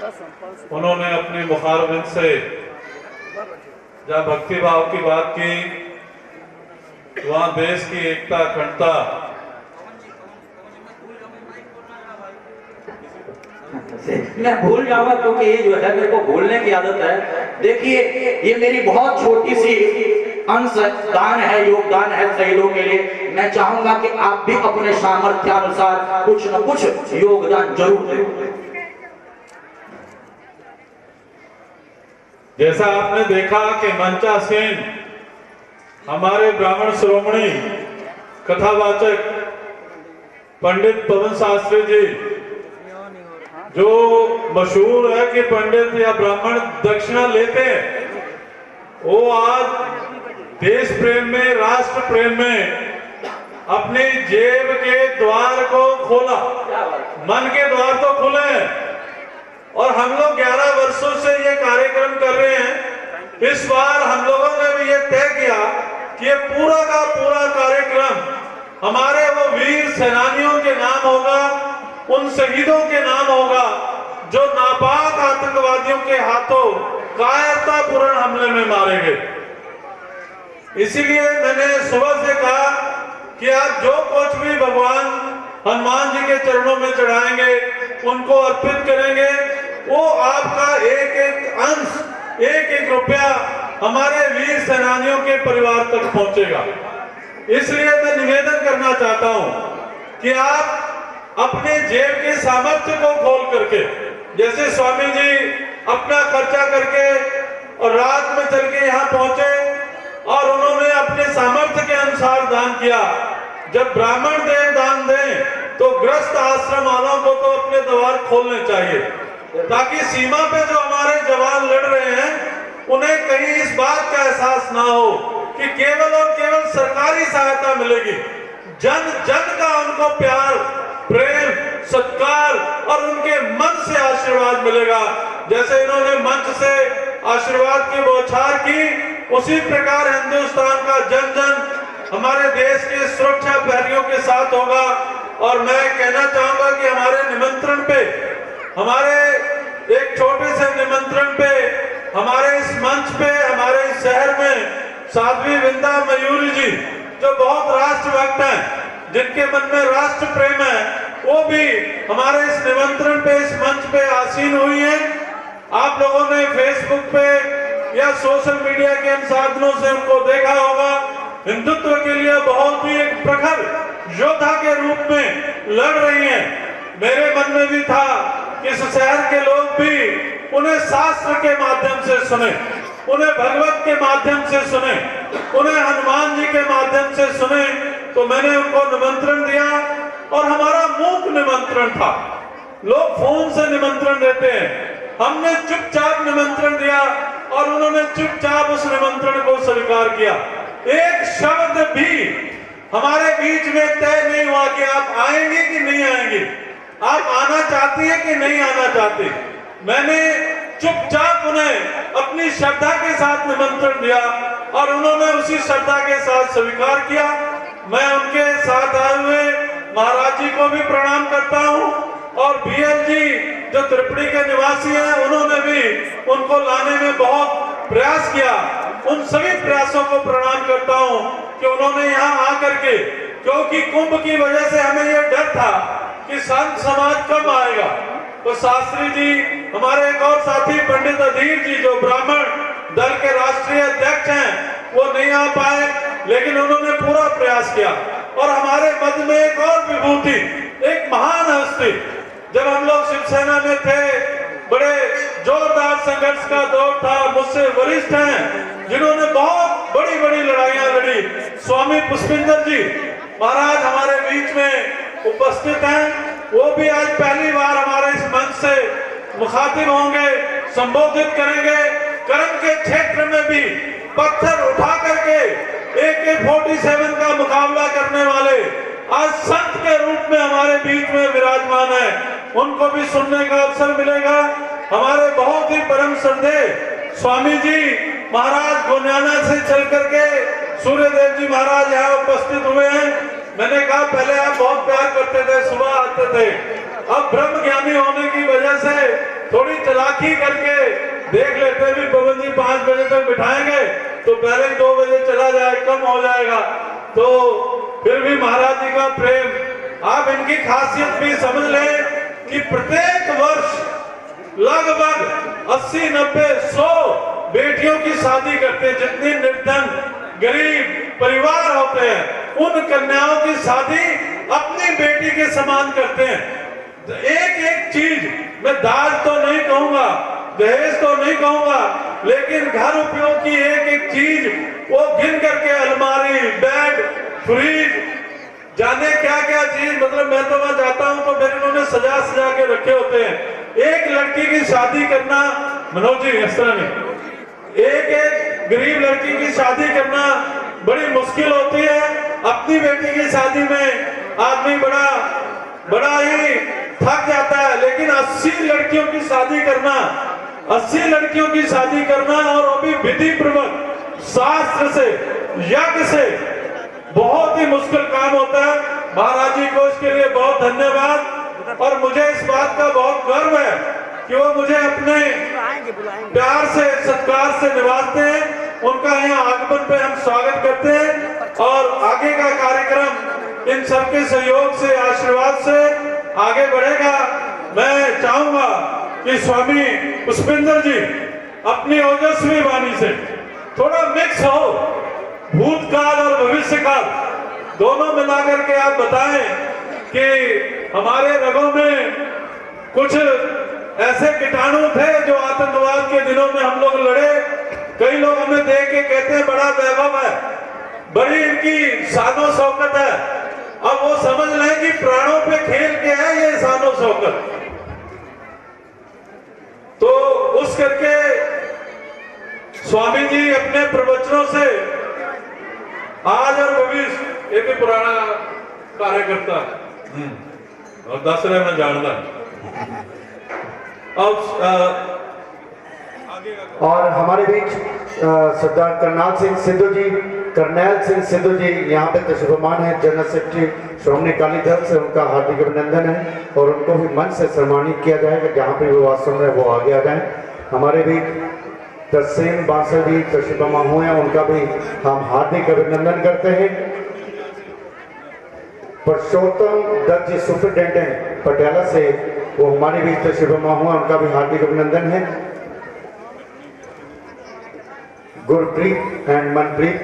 उन्होंने अपने मुखारबिन से जहाँ भक्ति भाव की बात की, वहां देश की एकता अखंडता मैं भूल जाऊंगा क्योंकि ये जो है मेरे को भूलने की आदत है। देखिए ये मेरी बहुत छोटी सी अंश दान है, योगदान है शहीदों के लिए। मैं चाहूंगा कि आप भी अपने सामर्थ्यानुसार कुछ न कुछ योगदान जरूर दें। जैसा आपने देखा कि मंचासीन हमारे ब्राह्मण शिरोमणि कथावाचक पंडित पवन शास्त्री जी, जो मशहूर है कि पंडित या ब्राह्मण दक्षिणा लेते हैं, वो आज देश प्रेम में, राष्ट्र प्रेम में अपनी जेब के द्वार को खोला। मन के द्वार तो खुले हैं और हम लोग 11 वर्षों से ये कार्यक्रम कर रहे हैं। इस बार हम लोगों ने भी ये तय किया कि ये पूरा का पूरा कार्यक्रम हमारे वो वीर सेनानियों के नाम होगा, उन शहीदों के नाम होगा जो नापाक आतंकवादियों के हाथों कायरतापूर्ण हमले में मारे गए। इसीलिए मैंने सुबह से कहा कि आप जो कुछ भी भगवान हनुमान जी के चरणों में चढ़ाएंगे, उनको अर्पित करेंगे, वो आपका एक एक अंश, एक एक रुपया हमारे वीर सेनानियों के परिवार तक पहुंचेगा। इसलिए मैं निवेदन करना चाहता हूं कि आप अपने जेब के सामर्थ्य को खोल करके, जैसे स्वामी जी अपना खर्चा करके और रात में चल के यहाँ पहुंचे और उन्होंने अपने सामर्थ्य के अनुसार दान किया। जब ब्राह्मण देव दान दें तो ग्रस्त आश्रम वालों को तो अपने द्वार खोलने चाहिए, ताकि सीमा पे जो हमारे जवान लड़ रहे हैं उन्हें कहीं इस बात का एहसास ना हो कि केवल और केवल सरकारी सहायता मिलेगी। जन जन का उनको प्यार, प्रेम, सत्कार और उनके मन से आशीर्वाद मिलेगा। जैसे इन्होंने मंच से आशीर्वाद की बौछार की, उसी प्रकार हिंदुस्तान का जन जन हमारे देश के सुरक्षा प्रहरियों के साथ होगा। और मैं कहना चाहूंगा कि हमारे निमंत्रण पे, हमारे एक छोटे से निमंत्रण पे, हमारे इस मंच पे, हमारे इस शहर में साध्वी विंदा मयूरी जी, जो बहुत राष्ट्रभक्त हैं, जिनके मन में राष्ट्र प्रेम है, वो भी हमारे इस निमंत्रण पे, इस मंच पे आसीन हुई है। आप लोगों ने फेसबुक पे या सोशल मीडिया के इन साधनों से उनको देखा होगा। हिंदुत्व के लिए बहुत ही एक प्रखर योद्धा के रूप में लड़ रही हैं। मेरे मन में भी था कि इस शहर के लोग भी उन्हें शास्त्र के माध्यम से सुने, उन्हें भगवत के माध्यम से सुने, उन्हें हनुमान जी के माध्यम से सुने। तो मैंने उनको निमंत्रण दिया और हमारा मूक निमंत्रण था। लोग फोन से निमंत्रण देते हैं, हमने चुपचाप निमंत्रण दिया और उन्होंने चुपचाप उस निमंत्रण को स्वीकार किया। एक शब्द भी हमारे बीच में तय नहीं हुआ कि आप आएंगे कि नहीं आएंगे, आप आना चाहती है कि नहीं आना चाहते। मैंने चुपचाप उन्हें अपनी श्रद्धा के साथ निमंत्रण दिया और उन्होंने उसी श्रद्धा के साथ स्वीकार किया। मैं उनके साथ आए हुए महाराज जी को भी प्रणाम करता हूं और बीएल जी जो त्रिपुरी के निवासी हैं, उन्होंने भी उनको लाने में बहुत प्रयास किया। उन सभी प्रयासों को प्रणाम करता हूं कि उन्होंने यहाँ आकर के, क्योंकि कुंभ की वजह से हमें यह डर था कि संत समाज कब आएगा, तो शास्त्री जी, हमारे एक और साथी पंडित अधीर जी जो ब्राह्मण दल के राष्ट्रीय अध्यक्ष हैं, वो नहीं आ पाए, लेकिन उन्होंने पूरा प्रयास किया। और हमारे मध्य में एक और विभूति, एक महान हस्ती, जब हम लोग शिवसेना में थे, बड़े जोरदार संघर्ष का दौर था, मुझसे वरिष्ठ हैं, जिन्होंने बहुत बड़ी बड़ी लड़ाइयां लड़ी, स्वामी पुष्पिंदर जी महाराज हमारे बीच में उपस्थित हैं। वो भी आज पहली बार हमारे इस मंच से मुखातिब होंगे, संबोधित करेंगे। कर्म के क्षेत्र में भी पत्थर उठा करके AK-47 का मुकाबला करने वाले आज संत के रूप में हमारे बीच में विराजमान है। उनको भी सुनने का अवसर मिलेगा। हमारे बहुत ही परम श्रद्धेय स्वामी जी महाराज गोन्याना से चल करके सूर्यदेव जी महाराज यहाँ उपस्थित हुए हैं। मैंने कहा पहले आप बहुत प्यार करते थे, सुबह आते थे, अब ब्रह्म ज्ञानी होने की वजह से थोड़ी चला राखी करके देख लेते भी पवन जी 5 बजे तक बिठाएंगे तो पहले 2 बजे चला जाए, कम हो जाएगा। तो फिर भी महाराज जी का प्रेम, आप इनकी खासियत भी समझ लें कि प्रत्येक वर्ष लगभग 80, 90, 100 बेटियों की शादी करते हैं। जितनी निर्धन गरीब परिवार होते हैं उन कन्याओं की शादी अपनी बेटी के समान करते हैं। एक एक चीज, मैं दाज तो नहीं कहूंगा, दहेज तो नहीं कहूंगा, लेकिन घर उपयोग की एक एक चीज वो गिन करके, अलमारी, बेड, फ्रिज, जाने क्या क्या चीज, मतलब मैं तो वहां जाता हूं तो मेरे उन्होंने सजा सजा के रखे होते हैं। एक लड़की की शादी करना, मनोज जी इस तरह नहीं, एक गरीब लड़की की शादी करना बड़ी मुश्किल होती है। अपनी बेटी की शादी में आदमी बड़ा ही थक जाता है, लेकिन 80 लड़कियों की शादी करना, 80 लड़कियों की शादी करना, और वो भी विधि पूर्वक शास्त्र से, यज्ञ से, बहुत ही मुश्किल काम होता है। महाराज जी को इसके लिए बहुत धन्यवाद। और मुझे इस बात का बहुत गर्व है कि वो मुझे अपने प्यार से, सत्कार से निवाजते हैं। उनका यहाँ आगमन पे हम स्वागत करते हैं और आगे का कार्यक्रम इन सबके सहयोग से, आशीर्वाद से आगे बढ़ेगा। मैं चाहूंगा कि स्वामी पुष्पेंद्र जी अपनी ओजस्वी वाणी से थोड़ा मिक्स हो, भूतकाल और भविष्य काल दोनों मिलाकर के आप बताएं कि हमारे रगों में कुछ ऐसे कीटाणु थे जो आतंकवाद के दिनों में हम लोग लड़े। कई लोग हमें देख के कहते हैं बड़ा वैभव है, बड़ी इनकी शानो शौकत है। अब वो समझ लें कि प्राणों पे खेल के है ये शानो शौकत। तो उस करके स्वामी जी अपने प्रवचनों से आज और भविष्य एक ही पुराना कार्यकर्ता और दशरथ में जानना। अब और हमारे बीच सरदार करनाल सिंह सिद्धू जी, करनैल सिंह सिद्धू जी यहाँ पे तशरीफमान है, जनरल सेक्रेटरी श्रोमणी अकाली दल से, उनका हार्दिक अभिनंदन है और उनको भी मंच से सम्मानित किया जाएगा। जहाँ पे वो वास्तव में वो आगे आ जाए। हमारे बीच तस्सीम बांसल जी तशरीफमा हुए हैं, उनका भी हम हार्दिक अभिनंदन करते हैं। पुरुषोत्तम दत्त जी सुपरिटेंडेंट पटियाला से, वो हमारे बीच तशरीफमा हुआ, उनका भी हार्दिक अभिनंदन है। गुरप्रीत एंड मनप्रीत,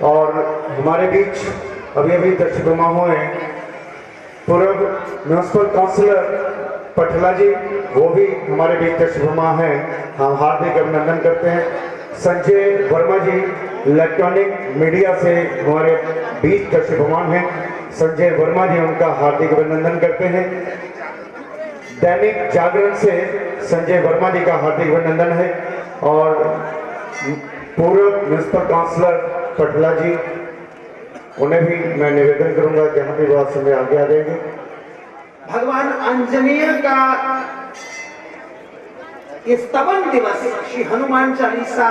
और हमारे बीच अभी अभी तशरीफमा हुए पूर्व म्यूनसिपल काउंसिलर पटला जी, वो भी हमारे बीच तशरीफमा हैं, हम हार्दिक अभिनंदन करते हैं। संजय वर्मा जी इलेक्ट्रॉनिक मीडिया से हमारे बीच तशरीफमान हैं, संजय वर्मा जी, उनका हार्दिक अभिनंदन करते हैं। दैनिक जागरण से संजय वर्मा जी का हार्दिक अभिनंदन है। और पूर्व म्यूनसिपल काउंसिलर पटला जी, उन्हें भी मैं निवेदन करूंगा जहां भी बात समय आगे आ जाएंगे। भगवान आंजनेय का ये स्तवन दिवस, श्री हनुमान चालीसा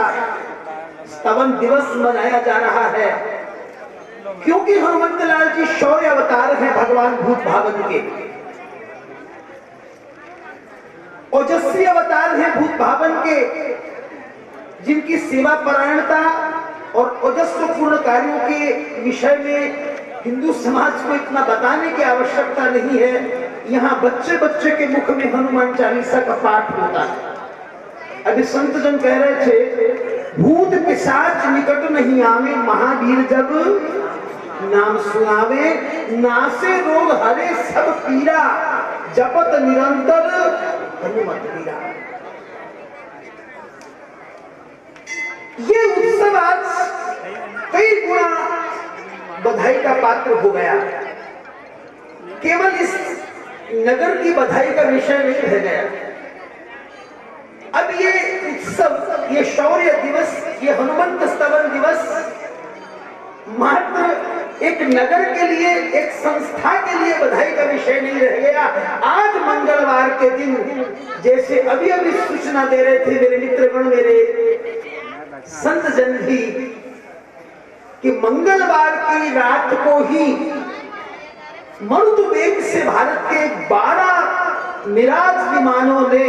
स्तवन दिवस मनाया जा रहा है, क्योंकि हनुमंत लाल जी शौर्य अवतार हैं भगवान भूत भावन के, ओजस्वी अवतार हैं भूत भावन के, जिनकी सेवा परायणता और ओजस्वपूर्ण कार्यों के विषय में हिंदू समाज को इतना बताने की आवश्यकता नहीं है। यहाँ बच्चे बच्चे के मुख में हनुमान चालीसा का पाठ होता है। अभी संत जन कह रहे थे, भूत पिशाच निकट नहीं आवे, महावीर जब नाम सुनावे, नासे रोग हरे सब पीरा, जपत निरंतर हनुमत वीरा। ये उत्सव आज कई गुना बधाई का पात्र हो गया। केवल इस नगर की बधाई का विषय नहीं रह गया। अब ये उत्सव, ये शौर्य दिवस, ये हनुमंत स्तवन दिवस मात्र एक नगर के लिए, एक संस्था के लिए बधाई का विषय नहीं रह गया। आज मंगलवार के दिन, जैसे अभी अभी सूचना दे रहे थे मेरे मित्रगण, मेरे संत जन भी, कि मंगलवार की रात को ही मरुत वेग से भारत के 12 मिराज विमानों ने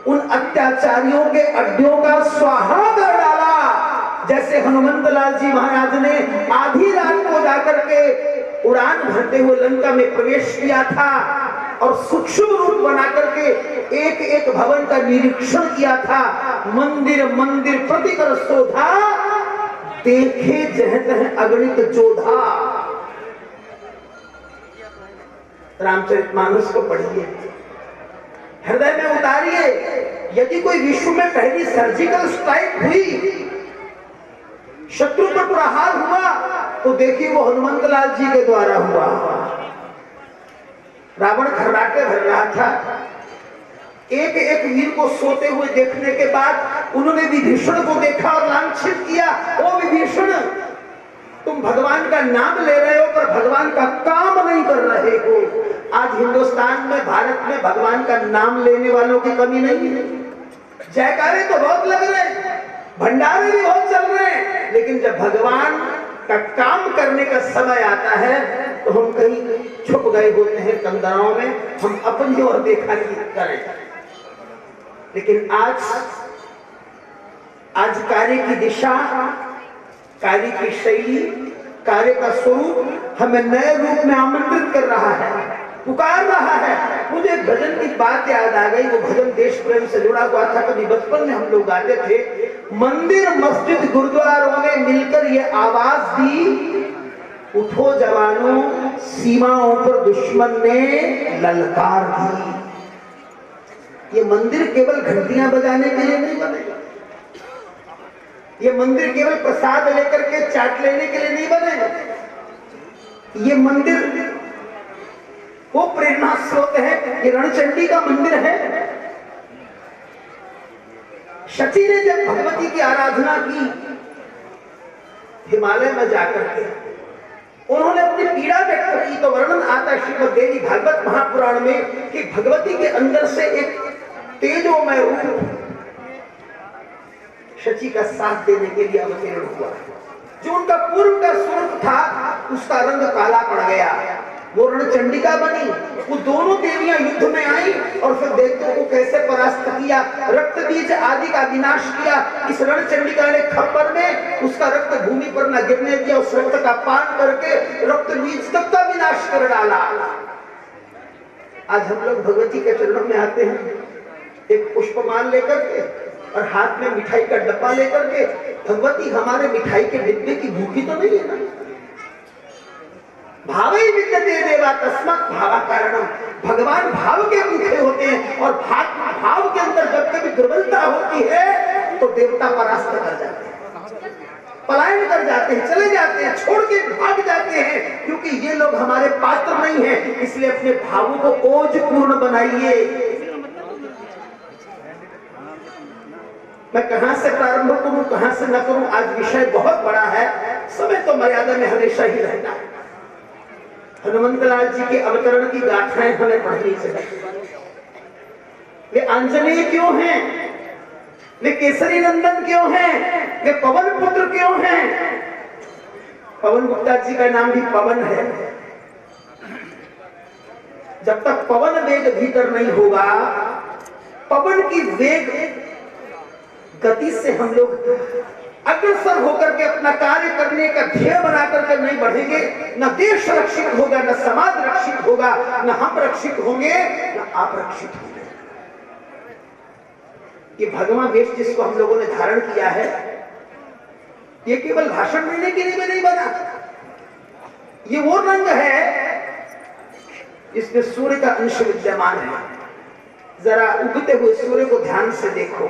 उन अत्याचारियों के अड्डों का स्वाहा कर डाला। जैसे हनुमंत लाल जी महाराज ने आधी रात को जाकर के उड़ान भरते हुए लंका में प्रवेश किया था और सूक्ष्म रूप बना करके एक एक भवन का निरीक्षण किया था। मंदिर मंदिर प्रतिकर शोधा, देखे जह तह अगणित जोधा। रामचरितमानस को पढ़िए, हृदय में उतारिए। यदि कोई विश्व में पहली सर्जिकल स्ट्राइक हुई, शत्रु पर प्रहार हुआ, तो देखिए वो हनुमंत लाल जी के द्वारा हुआ। रावण खर्राटे भर रहा था। एक एक वीर को सोते हुए देखने के बाद उन्होंने विभीषण को देखा और लांछित किया, ओ विभीषण, तुम भगवान का नाम ले रहे हो पर भगवान का काम नहीं कर रहे हो। आज हिंदुस्तान में, भारत में भगवान का नाम लेने वालों की कमी नहीं है। जयकारे तो बहुत लग रहे हैं, भंडारे भी बहुत चल रहे हैं, लेकिन जब भगवान का काम करने का समय आता है तो हम कहीं छुप गए होते हैं कंदराओं में, हम अपनी ओर देखा नहीं करें। लेकिन आज कार्य की दिशा, कार्य की शैली, कार्य का स्वरूप हमें नए रूप में आमंत्रित कर रहा है, पुकार रहा है। मुझे एक भजन की बात याद आ गई। वो भजन देश प्रेम से जुड़ा हुआ था। कभी बचपन में हम लोग गाते थे, मंदिर मस्जिद गुरुद्वारों ने मिलकर ये आवाज दी, उठो जवानों, सीमाओं पर दुश्मन ने ललकार दी। ये मंदिर केवल घंटियां बजाने के लिए नहीं बने, ये मंदिर केवल प्रसाद लेकर के चाट लेने के लिए नहीं बने। ये मंदिर वो प्रेरणा स्रोत है। ये रणचंडी का मंदिर है। शची ने जब भगवती की आराधना की हिमालय में जाकर के, उन्होंने अपनी पीड़ा व्यक्त की, तो वर्णन आता है श्रीमद् देवी भागवत महापुराण में कि भगवती के अंदर से एक तेजोमय रूप शची का साथ देने के लिए अवतीर्ण हुआ। जो उनका पूर्व का स्वरूप था उसका रंग काला पड़ गया, वो रणचंडिका बनी। वो दोनों देवियां युद्ध में आई और फिर दैत्यों को कैसे परास्त किया, रक्त बीज आदि का विनाश किया। इस रणचंडिका ने खप्पर में उसका रक्त भूमि पर न गिरने दिया, उस रक्त का पान करके रक्त बीज तक का विनाश कर डाला। आज हम लोग भगवती के चरणों में आते हैं एक पुष्पमाल लेकर के और हाथ में मिठाई का डब्बा लेकर के। भगवती हमारे मिठाई के डिब्बे की भूखी तो नहीं है ना। भाव ही विद्यते देवा तस्मात् भावा कारणम। भगवान भाव के भूखे होते हैं और भाव के अंदर जब कभी दुर्बलता होती है तो देवता परास्त कर जाते हैं, पलायन कर जाते हैं, चले जाते हैं, छोड़ के भाग जाते हैं, क्योंकि ये लोग हमारे पात्र नहीं हैं। इसलिए अपने भावों को ओज पूर्ण बनाइए। मैं कहां से प्रारंभ करूं, कहां से न करूं, आज विषय बहुत बड़ा है, समय तो मर्यादा में हमेशा ही रहता है। हनुमंत लाल जी के अवतरण की गाथाएं हमें पढ़नी चाहिए। वे आंजनेय क्यों हैं, वे केसरी नंदन क्यों हैं, वे पवन पुत्र क्यों हैं। पवन गुप्ता जी का नाम भी पवन है। जब तक पवन वेग भीतर नहीं होगा, पवन की वेग गति से हम लोग अग्रसर होकर के अपना कार्य करने का ध्येय बना करके नहीं बढ़ेंगे, न देश रक्षित होगा, न समाज रक्षित होगा, न हम रक्षित होंगे, न आप रक्षित होंगे। ये भगवान वेश जिसको हम लोगों ने धारण किया है, ये केवल भाषण देने के लिए नहीं बना। ये वो रंग है जिसमें सूर्य का अंश विद्यमान है। जरा उगते हुए सूर्य को ध्यान से देखो।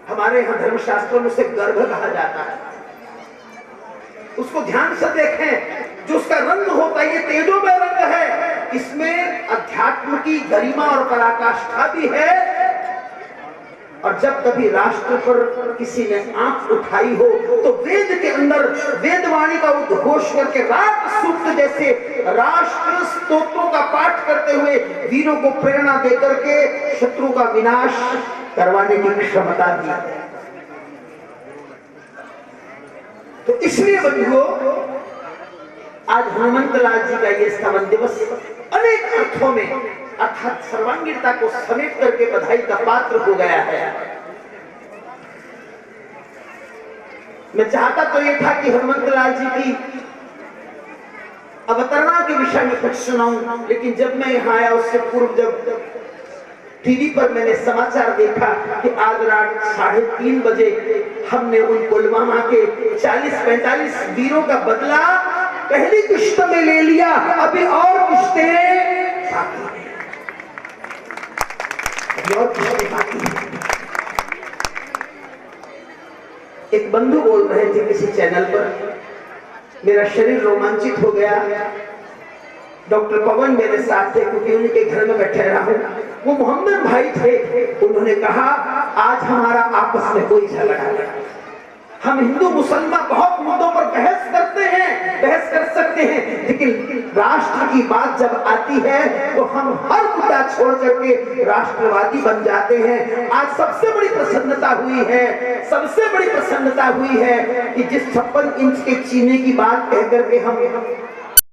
हमारे यहाँ धर्मशास्त्रों में उसे गर्भ कहा जाता है। उसको ध्यान से देखें, जो उसका रंग होता है ये तेजोमय रंग है। इसमें अध्यात्म की गरिमा और पराकाष्ठा भी है। और जब कभी राष्ट्र पर किसी ने आंख उठाई हो तो वेद के अंदर वेदवाणी का उद्घोष करके राग सूक्त जैसे राष्ट्र स्तोत्रों का पाठ करते हुए वीरों को प्रेरणा देकर के शत्रु का विनाश करवाने की क्षमता दी। तो इसलिए बंधुओं, आज हनुमंत लाल जी का ये स्तवन दिवस अनेक अर्थों में अर्थात सर्वांगीणता को समेट करके बधाई का पात्र हो गया है। मैं चाहता तो ये था कि हनुमंत लाल जी की अवतरणा के विषय में कुछ सुनाऊं, लेकिन जब मैं यहाँ आया उससे पूर्व जब टीवी पर मैंने समाचार देखा कि आज रात 3:30 बजे हमने उन पुलवामा के 40-45 वीरों का बदला पहली किश्त में ले लिया, अभी और किश्तें बाकी हैं। एक बंधु बोल रहे थे किसी चैनल पर, मेरा शरीर रोमांचित हो गया। डॉक्टर पवन मेरे साथ थे क्योंकि उनके घर में मैं ठहरा हूं। वो मोहम्मद भाई थे, उन्होंने कहा आज हमारा आपस में कोई झगड़ा नहीं। हम हिंदू मुसलमान बहुत मुद्दों पर बहस करते हैं, बहस कर सकते हैं, लेकिन राष्ट्र की बात जब आती है तो हम हर मुद्दा छोड़ करके राष्ट्रवादी बन जाते हैं। आज सबसे बड़ी प्रसन्नता हुई है, सबसे बड़ी प्रसन्नता हुई है कि जिस 56 इंच के चीनी की बात कह करके हम